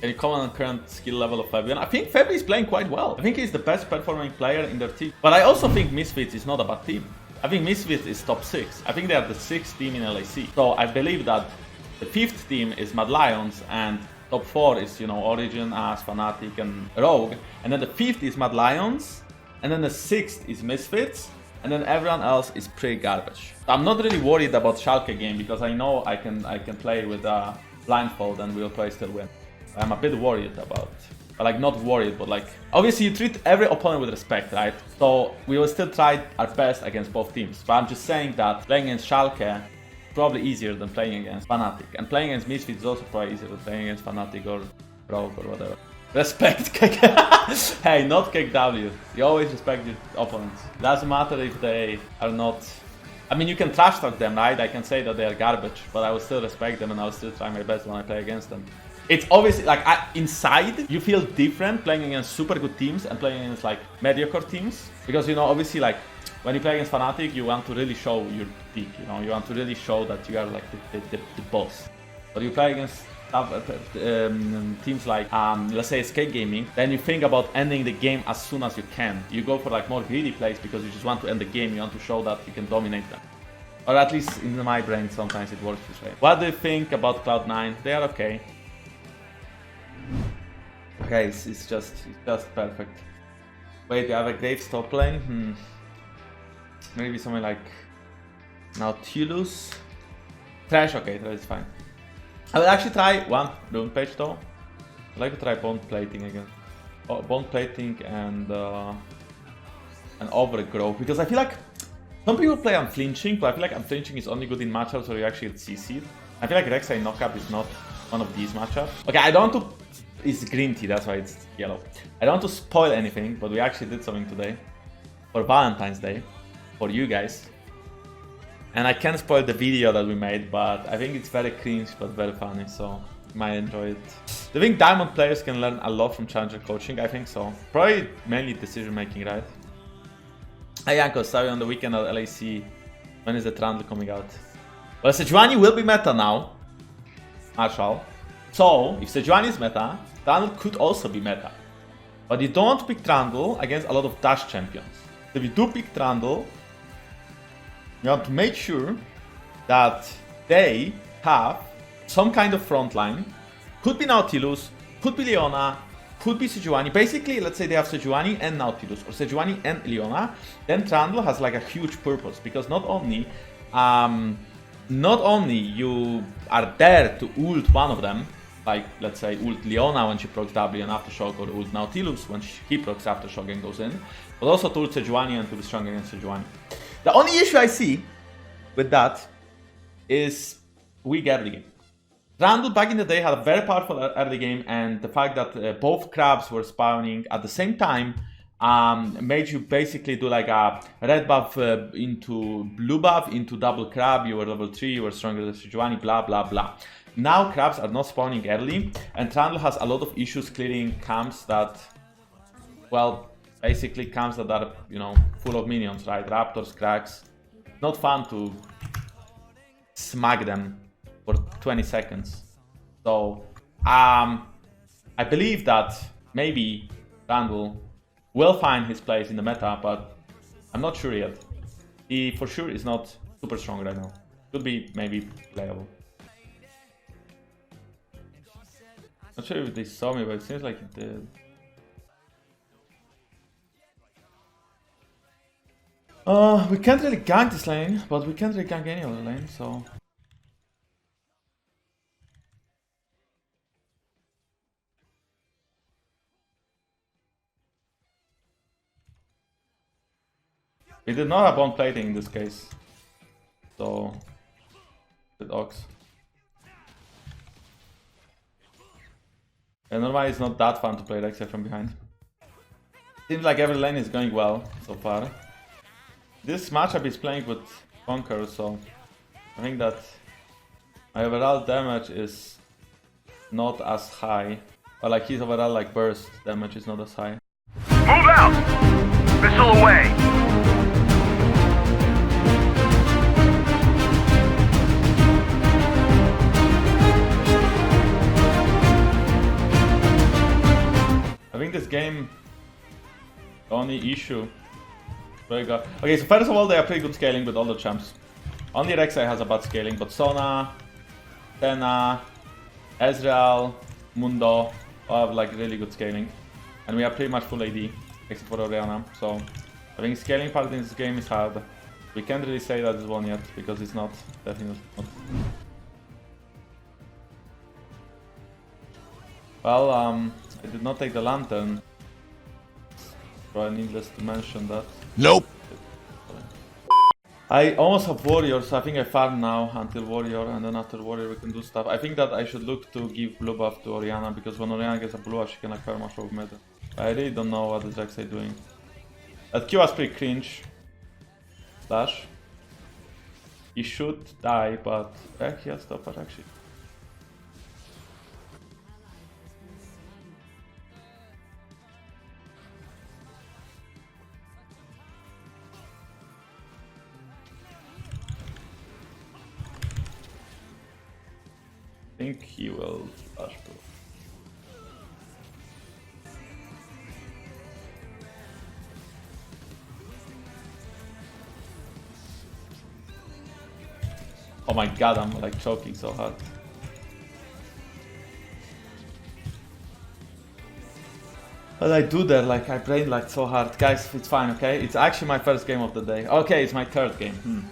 Can you comment on current skill level of Fabian? I think Fabi is playing quite well. I think he's the best performing player in their team. But I also think Misfits is not a bad team. I think Misfits is top 6. I think they are the 6th team in LEC. So I believe that the 5th team is Mad Lions and top 4 is, you know, Origin, As, Fnatic and Rogue. And then the 5th is Mad Lions. And then the 6th is Misfits. And then everyone else is pretty garbage. I'm not really worried about Schalke game because I know I can play with a blindfold and we'll probably still win. I'm a bit worried about, like not worried, but like obviously you treat every opponent with respect, right? So we will still try our best against both teams. But I'm just saying that playing against Schalke is probably easier than playing against Fnatic. And playing against Misfits is also probably easier than playing against Fnatic or Rogue or whatever. Respect, KK. Hey, not KW. You always respect your opponents. Doesn't matter if they are not... I mean, you can trash talk them, right? I can say that they are garbage, but I will still respect them and I will still try my best when I play against them. It's obviously, like, inside, you feel different playing against super good teams and playing against, like, mediocre teams. Because, you know, obviously, like, when you play against Fnatic, you want to really show your peak, you know? You want to really show that you are, like, the boss. But you play against teams like, let's say, Skate Gaming, then you think about ending the game as soon as you can. You go for, like, more greedy plays because you just want to end the game. You want to show that you can dominate them. Or at least in my brain, sometimes it works this way. What do you think about Cloud9? They are okay. Okay, it's just perfect. Wait, you have a Graves top lane? Maybe something like Nautilus. Trash, okay, that is fine. I will actually try one rune page though. I'd like to try bone plating again. Oh, bone plating and overgrowth, because I feel like some people play unflinching, but I feel like unflinching is only good in matchups where you actually get CC'd. I feel like Rek'Sai knockup is not one of these matchups. Okay, I don't want to... It's green tea, that's why it's yellow. I don't want to spoil anything, but we actually did something today. For Valentine's Day. For you guys. And I can't spoil the video that we made, but I think it's very cringe, but very funny, so you might enjoy it. Do you think Diamond players can learn a lot from Challenger coaching? I think so. Probably mainly decision making, right? Hey Jankos, saw you on the weekend at LEC. When is the Trundle coming out? Well, Sejuani will be meta now. Marshall. So, if Sejuani is meta, Trundle could also be meta. But you don't pick Trundle against a lot of dash champions. If you do pick Trundle, you have to make sure that they have some kind of front line. Could be Nautilus, could be Leona, could be Sejuani. Basically, let's say they have Sejuani and Nautilus, or Sejuani and Leona. Then Trundle has like a huge purpose, because not only you are there to ult one of them, like let's say ult Leona when she procs W and Aftershock, or ult Nautilus when he procs Aftershock and goes in, but also to ult Sejuani and to be strong against Sejuani. The only issue I see with that is weak early game. Trundle back in the day had a very powerful early game, and the fact that both crabs were spawning at the same time made you basically do like a red buff into blue buff into double crab. You were level 3, you were stronger than Sejuani, blah blah blah. Now crabs are not spawning early, and Trundle has a lot of issues clearing camps that, well, basically camps that are, you know, full of minions, right? Raptors, cracks. Not fun to smack them for 20 seconds. So, I believe that maybe Trundle will find his place in the meta, but I'm not sure yet. He for sure is not super strong right now. Could be maybe playable. Not sure if they saw me, but it seems like it did. We can't really gank this lane, but we can't really gank any other lane, so... We did not have bone plating in this case, so... with Ox. And normally it's not that fun to play Rek'Sai from behind. Seems like every lane is going well so far. This matchup is playing with Conqueror, so I think that my overall damage is not as high. Or like his overall like burst damage is not as high. Move out! Missile away! this game, the only issue. Okay, so first of all, they are pretty good scaling with all the champs. Only Rek'Sai has a bad scaling, but Sona, Senna, Ezreal, Mundo all have like really good scaling. And we are pretty much full AD, except for Orianna. So I think scaling part in this game is hard. We can't really say that it's won yet, because it's not. Definitely not. Well, I did not take the lantern. Probably needless to mention that. Nope. I almost have warrior, so I think I farm now until warrior, and then after warrior we can do stuff. I think that I should look to give blue buff to Orianna, because when Orianna gets a blue buff, she can like perma show meta. I really don't know what is Rek'Sai doing. That Q was pretty cringe. Slash. He should die, but he has stopper actually. I think he will flash through. Oh my god, I'm like choking so hard. But I do that, like I brain like so hard. Guys, it's fine, okay? It's actually my first game of the day. Okay, it's my third game.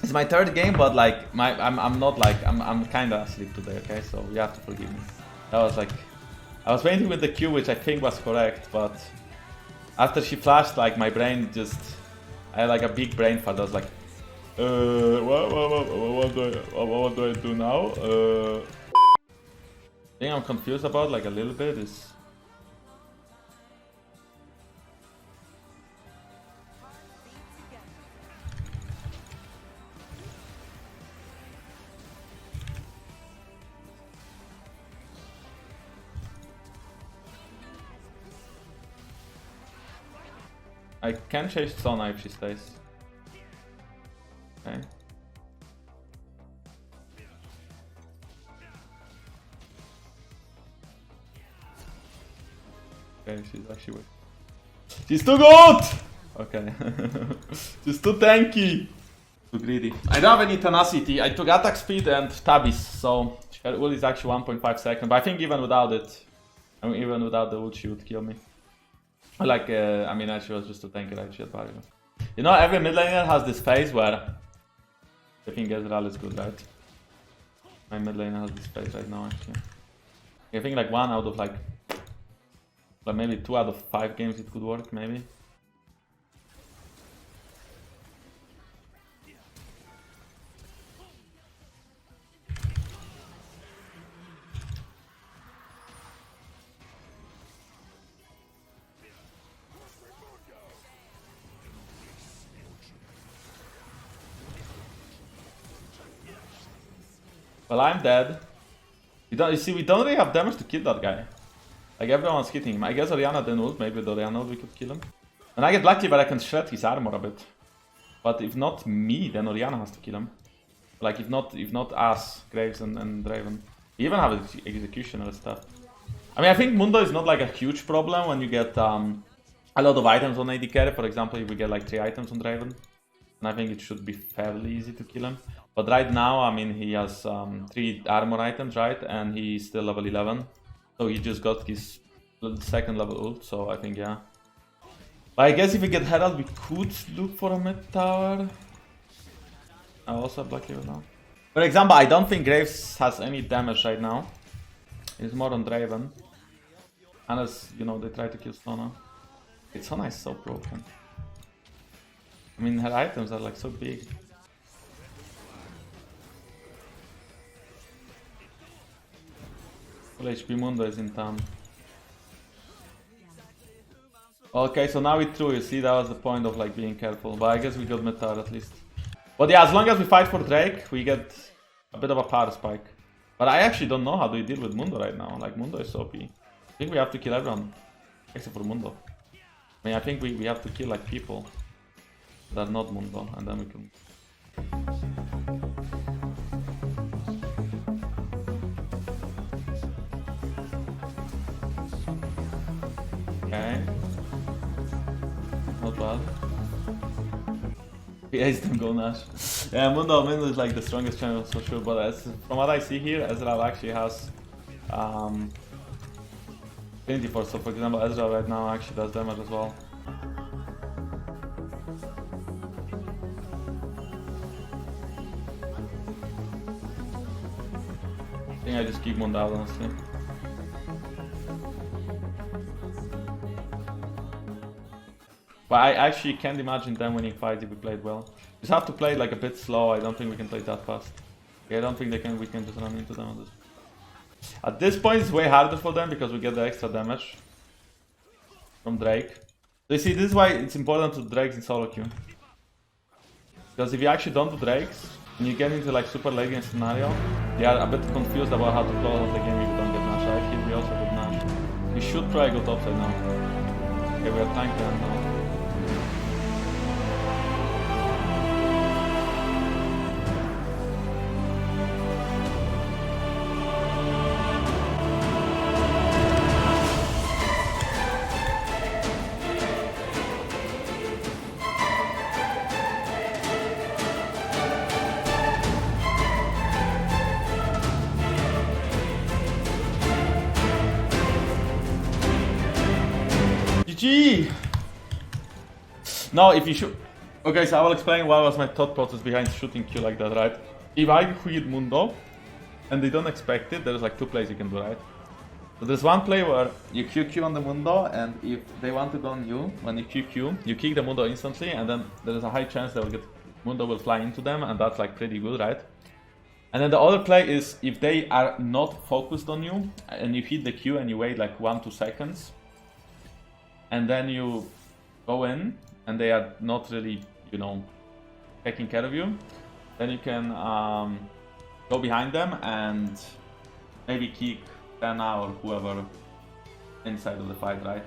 It's my third game, but like I'm not like I'm kinda asleep today, okay? So you have to forgive me. That was like I was waiting with the Q, which I think was correct, but after she flashed, like my brain just I had like a big brain fart. I was like, what do I do now? The thing I'm confused about like a little bit is I can chase Sona if she stays. Okay. Okay, she's actually weak. She's too good! Okay. She's too tanky. Too greedy. I don't have any tenacity. I took attack speed and tabbies, so her ult is actually 1.5 seconds. But I think even without it, I mean, even without the ult, she would kill me. Like, I mean, she was just a tank, right? She had barrier. You know, every mid laner has this phase where I think Ezreal is good, right? My mid laner has this phase right now, actually. I think like 1 out of like maybe 2 out of 5 games it could work, maybe. Well, I'm dead. You see, we don't really have damage to kill that guy. Like, everyone's hitting him. I guess Orianna didn't ult. Maybe with Orianna we could kill him. And I get lucky that I can shred his armor a bit. But if not me, then Orianna has to kill him. Like, if not us, Graves and Draven. We even have executioner and stuff. I mean, I think Mundo is not like a huge problem when you get a lot of items on AD carry. For example, if we get like 3 items on Draven. And I think it should be fairly easy to kill him. But right now, I mean, he has 3 armor items, right? And he's still level 11. So he just got his 2nd level ult, so I think, yeah. But I guess if we get Herald, we could look for a mid tower. I also have Black Hero now. For example, I don't think Graves has any damage right now. He's more on Draven. Unless, you know, they try to kill Sona. Sona is so broken. I mean, her items are like so big. Full HP Mundo is in town. Okay, so now we threw, you see, that was the point of like being careful. But I guess we got mid tower at least. But yeah, as long as we fight for Drake, we get a bit of a power spike. But I actually don't know how do we deal with Mundo right now. Like, Mundo is so OP. I think we have to kill everyone. Except for Mundo. I mean, I think we have to kill like people that are not Mundo, and then we can... Okay. Not bad. He aced them goal Nash. Yeah, Mundo is like the strongest champion for sure, but from what I see here, Ezreal actually has Affinity Force. So for example, Ezreal right now actually does damage as well. I think I just keep Mundo out, honestly. But I actually can't imagine them winning fights if we played well. Just have to play like a bit slow. I don't think we can play that fast. Yeah, I don't think we can just run into them on this. At this point it's way harder for them because we get the extra damage from Drake. So you see, this is why it's important to Drakes in solo queue. Because if you actually don't do Drakes and you get into like super late game scenario, they are a bit confused about how to close the game if you don't get Nash. Right here we also get Nash. We should try go topside now. Okay, we are tanking them now. GG! Now, if you shoot... Okay, so I will explain what was my thought process behind shooting Q like that, right? If I quit Mundo, and they don't expect it, there's like two plays you can do, right? So there's one play where you QQ on the Mundo, and if they want it on you, when you QQ, you kick the Mundo instantly, and then there's a high chance they will get... Mundo will fly into them, and that's like pretty good, right? And then the other play is if they are not focused on you, and you hit the Q and you wait like 1-2 seconds, and then you go in, and they are not really, you know, taking care of you, then you can go behind them and maybe kick Dana or whoever inside of the fight, right?